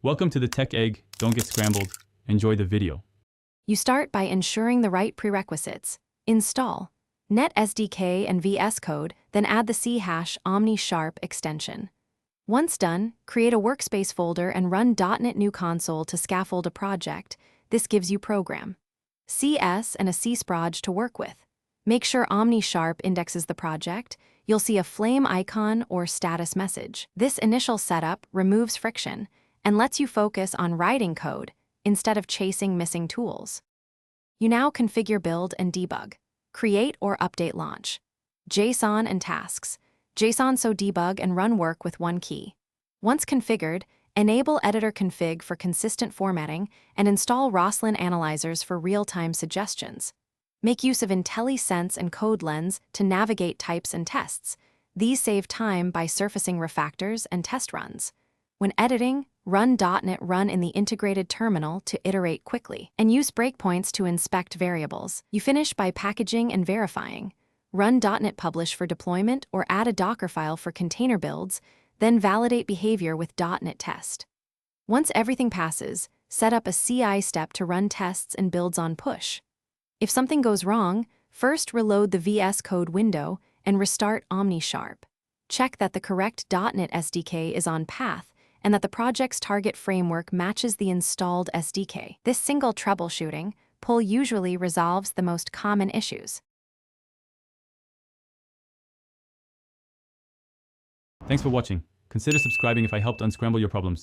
Welcome to the Tech Egg. Don't get scrambled. Enjoy the video. You start by ensuring the right prerequisites. Install Net SDK and VSCode, then add the C# Omni Sharp extension. Once done, create a workspace folder and run .NET New Console to scaffold a project. This gives you program, CS, and a csproj to work with. Make sure Omni Sharp indexes the project. You'll see a flame icon or status message. This initial setup removes friction and lets you focus on writing code instead of chasing missing tools. You now configure build and debug. Create or update launch. JSON and tasks. JSON so debug and run work with one key. Once configured, enable editor config for consistent formatting and install Roslyn analyzers for real-time suggestions. Make use of IntelliSense and CodeLens to navigate types and tests. These save time by surfacing refactors and test runs. When editing, run .NET Run in the integrated terminal to iterate quickly, and use breakpoints to inspect variables. You finish by packaging and verifying. Run .NET Publish for deployment or add a Docker file for container builds, then validate behavior with .NET Test. Once everything passes, set up a CI step to run tests and builds on push. If something goes wrong, first reload the VS Code window and restart Omni Sharp. Check that the correct .NET SDK is on path and that the project's target framework matches the installed SDK. This single troubleshooting pull usually resolves the most common issues. Thanks for watching. Consider subscribing if I helped unscramble your problems.